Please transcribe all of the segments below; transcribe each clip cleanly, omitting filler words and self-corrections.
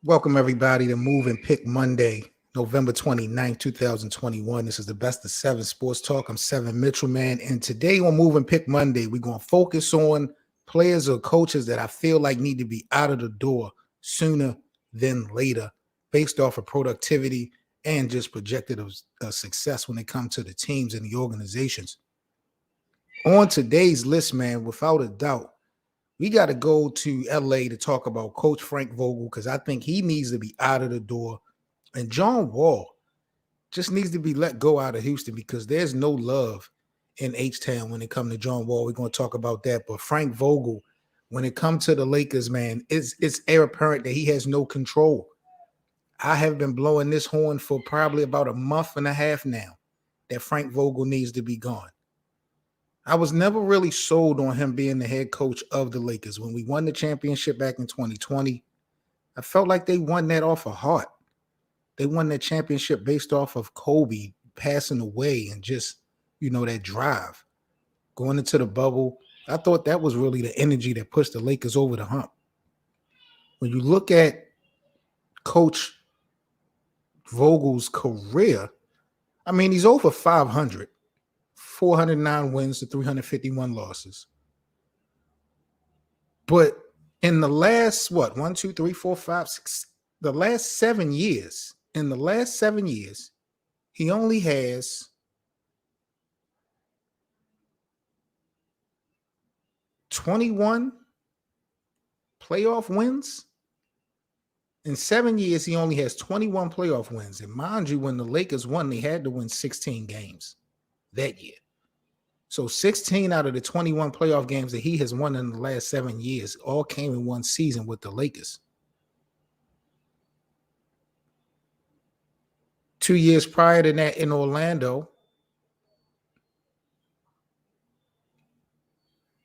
Welcome, everybody, to Move and Pick Monday, November 29th, 2021. This is the Best of Seven Sports Talk. I'm Seven Mitchell, man. And today on Move and Pick Monday, we're going to focus on players or coaches that I feel like need to be out of the door sooner than later based off of productivity and just projected of success when it comes to the teams and the organizations. On today's list, man, without a doubt, we got to go to LA to talk about Coach Frank Vogel because I think he needs to be out of the door. And John Wall just needs to be let go out of Houston because there's no love in H-Town when it comes to John Wall. We're going to talk about that. But Frank Vogel, when it comes to the Lakers, man, it's air apparent that he has no control. I have been blowing this horn for probably about a month and a half now that Frank Vogel needs to be gone. I was never really sold on him being the head coach of the Lakers. When we won the championship back in 2020, I felt like they won that off of heart. They won that championship based off of Kobe passing away and just, that drive. Going into the bubble, I thought that was really the energy that pushed the Lakers over the hump. When you look at Coach Vogel's career, I mean, he's over 500. 409 wins to 351 losses. But in the last, the last 7 years, he only has 21 playoff wins. In 7 years, he only has 21 playoff wins. And mind you, when the Lakers won, they had to win 16 games that year. So 16 out of the 21 playoff games that he has won in the last 7 years all came in one season with the Lakers. 2 years prior to that in Orlando,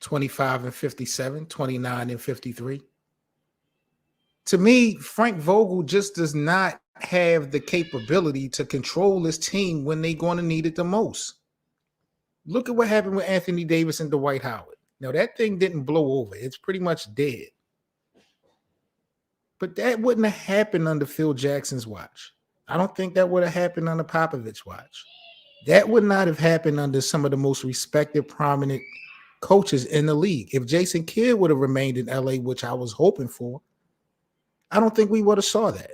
25-57, 29-53. To me, Frank Vogel just does not have the capability to control this team when they're going to need it the most. Look at what happened with Anthony Davis and Dwight Howard. Now, that thing didn't blow over. It's pretty much dead. But that wouldn't have happened under Phil Jackson's watch. I don't think that would have happened under Popovich's watch. That would not have happened under some of the most respected, prominent coaches in the league. If Jason Kidd would have remained in LA, which I was hoping for, I don't think we would have saw that.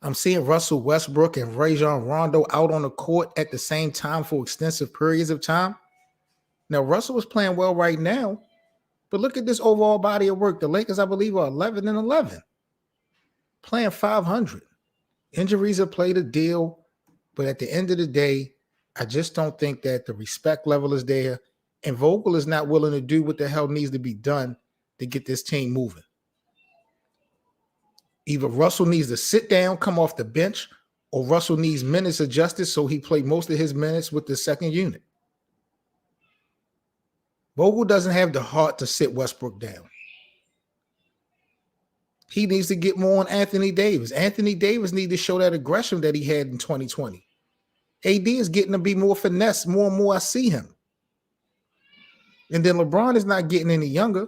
I'm seeing Russell Westbrook and Rajon Rondo out on the court at the same time for extensive periods of time. Now, Russell is playing well right now, but look at this overall body of work. The Lakers, I believe, are 11-11, playing 500. Injuries have played a deal, but at the end of the day, I just don't think that the respect level is there, and Vogel is not willing to do what the hell needs to be done to get this team moving. Either Russell needs to sit down, come off the bench, or Russell needs minutes adjusted so he played most of his minutes with the second unit. Vogel doesn't have the heart to sit Westbrook down. He needs to get more on Anthony Davis. Anthony Davis needs to show that aggression that he had in 2020. AD is getting to be more finesse. More and more I see him. And then LeBron is not getting any younger.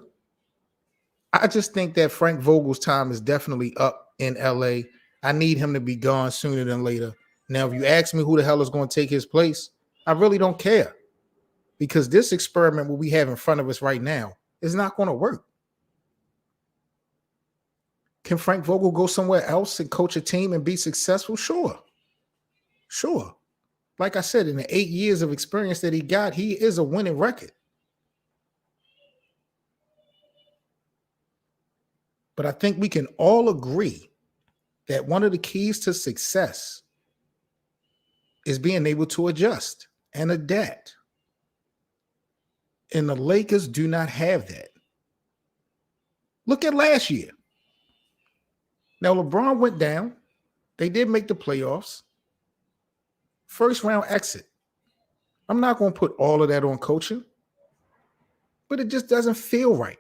I just think that Frank Vogel's time is definitely up in LA. I need him to be gone sooner than later. Now, if you ask me who the hell is going to take his place, I really don't care. Because this experiment what we have in front of us right now is not going to work. Can Frank Vogel go somewhere else and coach a team and be successful? Sure. Like I said, in the 8 years of experience that he got, he is a winning record. But I think we can all agree that one of the keys to success is being able to adjust and adapt. And the Lakers do not have that. Look at last year. Now, LeBron went down. They did make the playoffs. First round exit. I'm not going to put all of that on coaching, but it just doesn't feel right.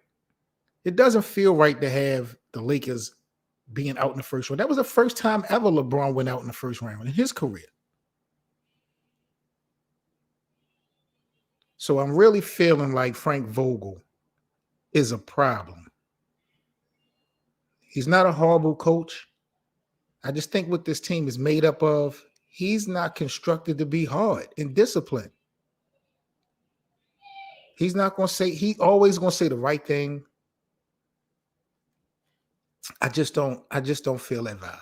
It doesn't feel right to have the Lakers being out in the first round. That was the first time ever LeBron went out in the first round in his career. So I'm really feeling like Frank Vogel is a problem. He's not a horrible coach. I just think what this team is made up of, he's not constructed to be hard and disciplined. He's not going to say, he always going to say the right thing. I just don't feel that vibe.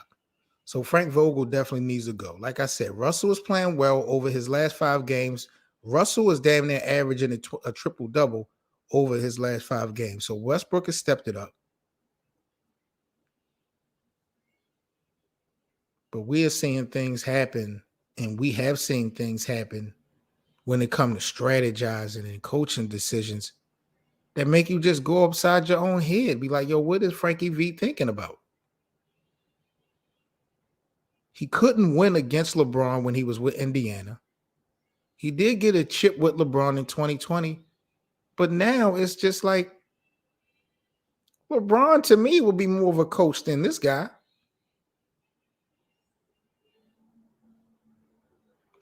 So Frank Vogel definitely needs to go. Like I said, Russell is playing well over his last 5 games. Russell is damn near averaging a triple-double over his last 5 games. So Westbrook has stepped it up. But we are seeing things happen, and we have seen things happen when it comes to strategizing and coaching decisions that make you just go upside your own head. Be like, yo, what is Frankie V thinking about? He couldn't win against LeBron when he was with Indiana. He did get a chip with LeBron in 2020, but now it's just like LeBron to me would be more of a coach than this guy.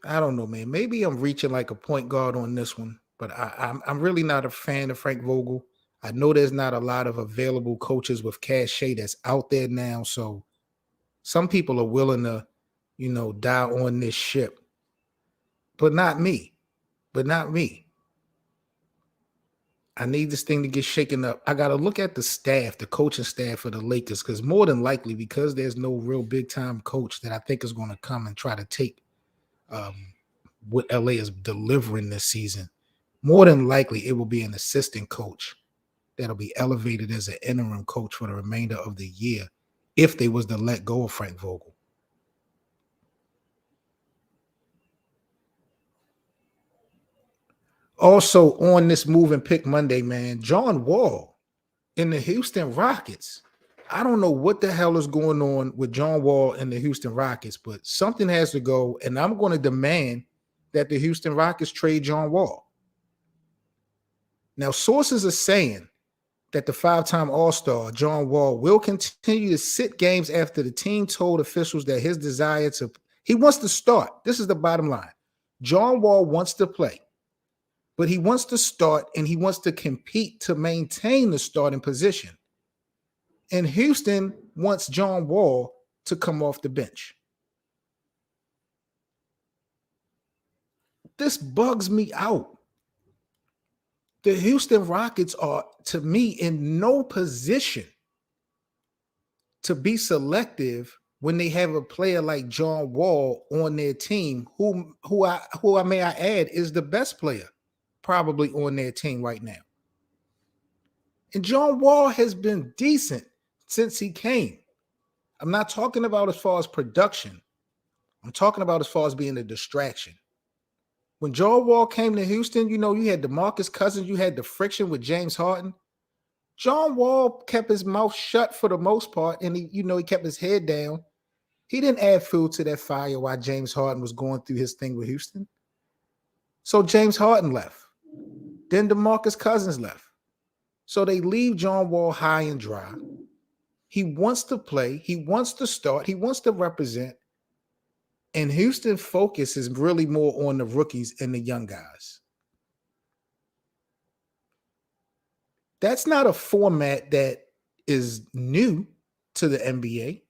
I don't know, man. Maybe I'm reaching like a point guard on this one, but I'm really not a fan of Frank Vogel. I know there's not a lot of available coaches with cachet that's out there now, so some people are willing to, die on this ship, but not me. I need this thing to get shaken up. I got to look at the staff, the coaching staff for the Lakers, because more than likely, because there's no real big-time coach that I think is going to come and try to take what LA is delivering this season, more than likely it will be an assistant coach that'll be elevated as an interim coach for the remainder of the year if they was to let go of Frank Vogel. Also on this Move and Pick Monday, man, John Wall in the Houston Rockets. I don't know what the hell is going on with John Wall and the Houston Rockets, but something has to go, and I'm going to demand that the Houston Rockets trade John Wall. Now, sources are saying that the 5-time All-Star, John Wall, will continue to sit games after the team told officials that his desire to – he wants to start. This is the bottom line. John Wall wants to play, but he wants to start and he wants to compete to maintain the starting position. And Houston wants John Wall to come off the bench. This bugs me out. The Houston Rockets are, to me, in no position to be selective when they have a player like John Wall on their team, who I may I add is the best player probably on their team right now. And John Wall has been decent since he came. I'm not talking about as far as production. I'm talking about as far as being a distraction. When John Wall came to Houston, you had DeMarcus Cousins, you had the friction with James Harden. John Wall kept his mouth shut for the most part, and he kept his head down. He didn't add fuel to that fire while James Harden was going through his thing with Houston. So James Harden left. Then DeMarcus Cousins left. So they leave John Wall high and dry. He wants to play. He wants to start. He wants to represent. And Houston's focus is really more on the rookies and the young guys. That's not a format that is new to the NBA.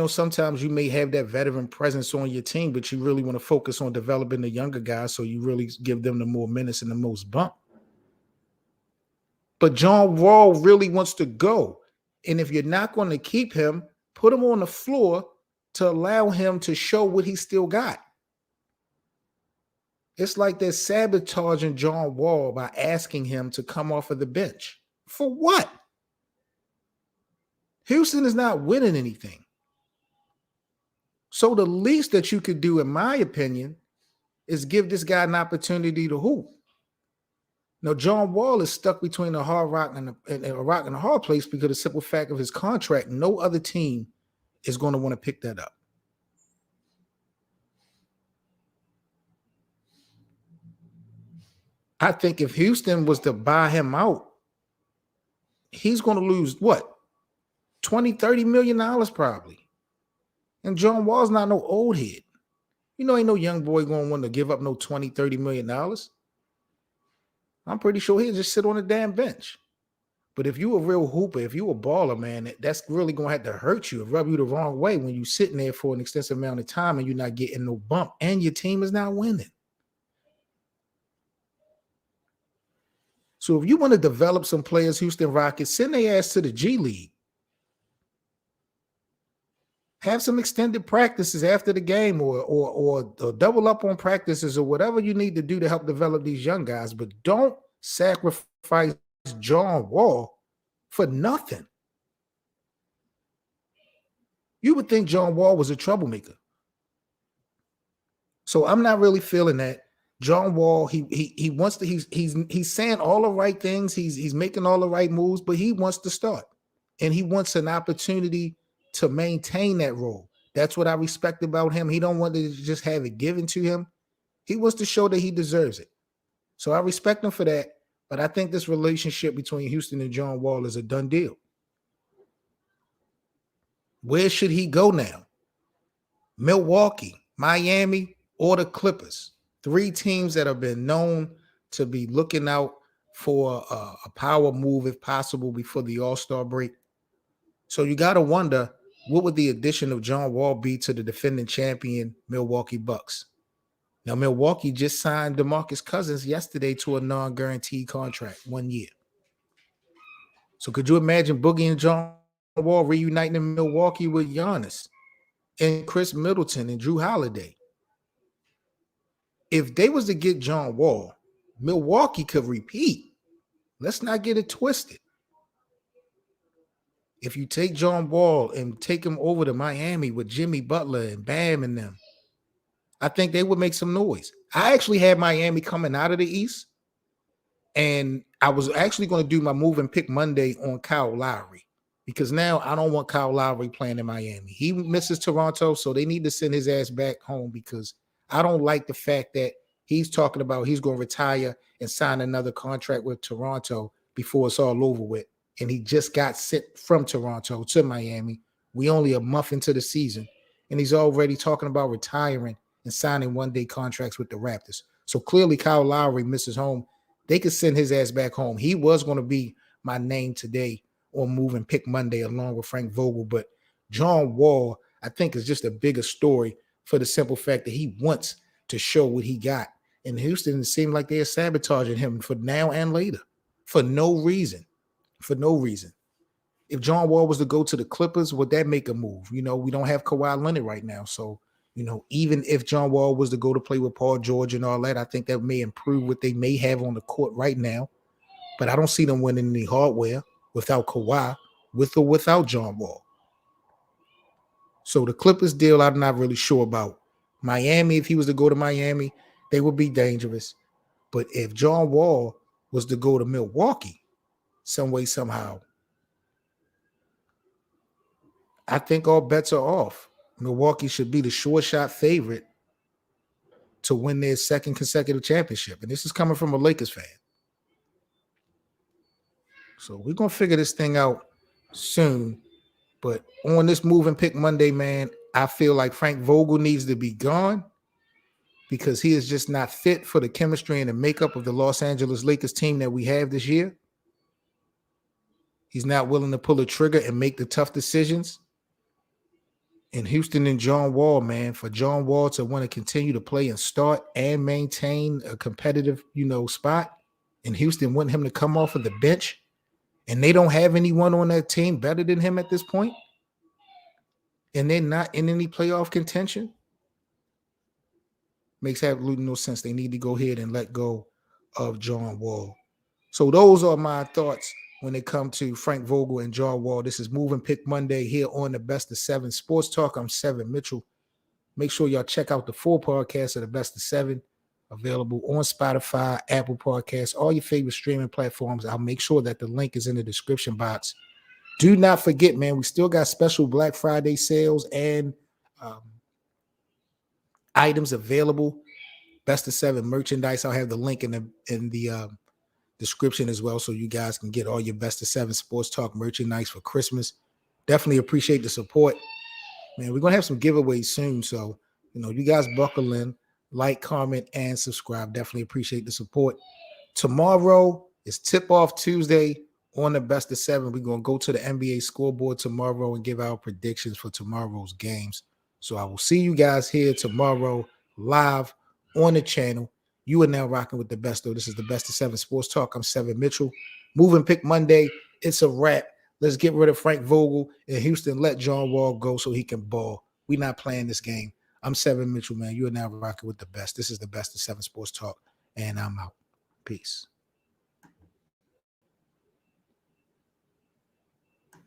Sometimes you may have that veteran presence on your team, but you really want to focus on developing the younger guys, so you really give them the more minutes and the most bump. But John Wall really wants to go. And if you're not going to keep him, put him on the floor to allow him to show what he still got. It's like they're sabotaging John Wall by asking him to come off of the bench. For what? Houston is not winning anything. So the least that you could do, in my opinion, is give this guy an opportunity to hoop. Now, John Wall is stuck between a hard rock and a rock and a hard place because of the simple fact of his contract. No other team is going to want to pick that up. I think if Houston was to buy him out, he's going to lose what? $20, $30 million probably. And John Wall's not no old head. Ain't no young boy going to want to give up no $20, $30 million. I'm pretty sure he'll just sit on the damn bench. But if you a real hooper, if you a baller, man, that's really gonna have to hurt you, rub you the wrong way when you sitting there for an extensive amount of time and you're not getting no bump and your team is not winning. So if you want to develop some players, Houston Rockets, send their ass to the G League. Have some extended practices after the game or double up on practices or whatever you need to do to help develop these young guys. But don't sacrifice John Wall for nothing. You would think John Wall was a troublemaker. So I'm not really feeling that. John Wall, he wants to, he's saying all the right things, he's making all the right moves, but he wants to start. And he wants an opportunity to maintain that role. That's what I respect about him. He don't want to just have it given to him. He wants to show that he deserves it. So I respect him for that. But I think this relationship between Houston and John Wall is a done deal. Where should he go now? Milwaukee, Miami, or the Clippers? 3 teams that have been known to be looking out for a power move, if possible, before the All-Star break. So you got to wonder, what would the addition of John Wall be to the defending champion Milwaukee Bucks? Now, Milwaukee just signed DeMarcus Cousins yesterday to a non-guaranteed contract, 1 year. So could you imagine Boogie and John Wall reuniting in Milwaukee with Giannis and Chris Middleton and Drew Holiday? If they was to get John Wall, Milwaukee could repeat. Let's not get it twisted. If you take John Wall and take him over to Miami with Jimmy Butler and Bam and them, I think they would make some noise. I actually had Miami coming out of the East, and I was actually going to do my move and pick Monday on Kyle Lowry because now I don't want Kyle Lowry playing in Miami. He misses Toronto, so they need to send his ass back home because I don't like the fact that he's talking about he's going to retire and sign another contract with Toronto before it's all over with. And he just got sent from Toronto to Miami. We only a month into the season, and he's already talking about retiring and signing one-day contracts with the Raptors. So clearly Kyle Lowry misses home. They could send his ass back home. He was going to be my name today on Move and Pick Monday along with Frank Vogel, but John Wall, I think, is just a bigger story for the simple fact that he wants to show what he got. And Houston, it seemed like they're sabotaging him for now and later for no reason. For no reason. If John Wall was to go to the Clippers, would that make a move? You know, we don't have Kawhi Leonard right now. So, you know, even if John Wall was to go to play with Paul George and all that, I think that may improve what they may have on the court right now. But I don't see them winning any hardware without Kawhi, with or without John Wall. So the Clippers deal, I'm not really sure about. Miami, if he was to go to Miami, they would be dangerous. But if John Wall was to go to Milwaukee, some way, somehow, I think all bets are off. Milwaukee should be the sure shot favorite to win their second consecutive championship. And this is coming from a Lakers fan. So we're going to figure this thing out soon. But on this Move and Pick Monday, man, I feel like Frank Vogel needs to be gone because he is just not fit for the chemistry and the makeup of the Los Angeles Lakers team that we have this year. He's not willing to pull the trigger and make the tough decisions. And Houston and John Wall, man, for John Wall to want to continue to play and start and maintain a competitive, spot, and Houston want him to come off of the bench, and they don't have anyone on that team better than him at this point, and they're not in any playoff contention, makes absolutely no sense. They need to go ahead and let go of John Wall. So those are my thoughts when it comes to Frank Vogel and John Wall. This is Move and Pick Monday here on the Best of 7 Sports Talk. I'm Seven Mitchell. Make sure y'all check out the full podcast of the Best of 7, available on Spotify, Apple Podcasts, all your favorite streaming platforms. I'll make sure that the link is in the description box. Do not forget, man, we still got special Black Friday sales and items available. Best of 7 merchandise. I'll have the link in the description as well, so you guys can get all your Best of 7 Sports Talk merchandise for Christmas. Definitely appreciate the support, man. We're gonna have some giveaways soon, so you guys buckle in, like, comment, and subscribe. Definitely appreciate the support. Tomorrow is Tip Off Tuesday on the best of 7. We're going to go to the NBA scoreboard tomorrow and give our predictions for tomorrow's games. So I will see you guys here tomorrow live on the channel. You are now rocking with the best, though. This is the best of 7 Sports Talk. I'm 7 Mitchell. Moving pick Monday. It's a wrap. Let's get rid of Frank Vogel in Houston. Let John Wall go so he can ball. We're not playing this game. I'm 7 Mitchell, man. You are now rocking with the best. This is the best of 7 Sports Talk, and I'm out. Peace.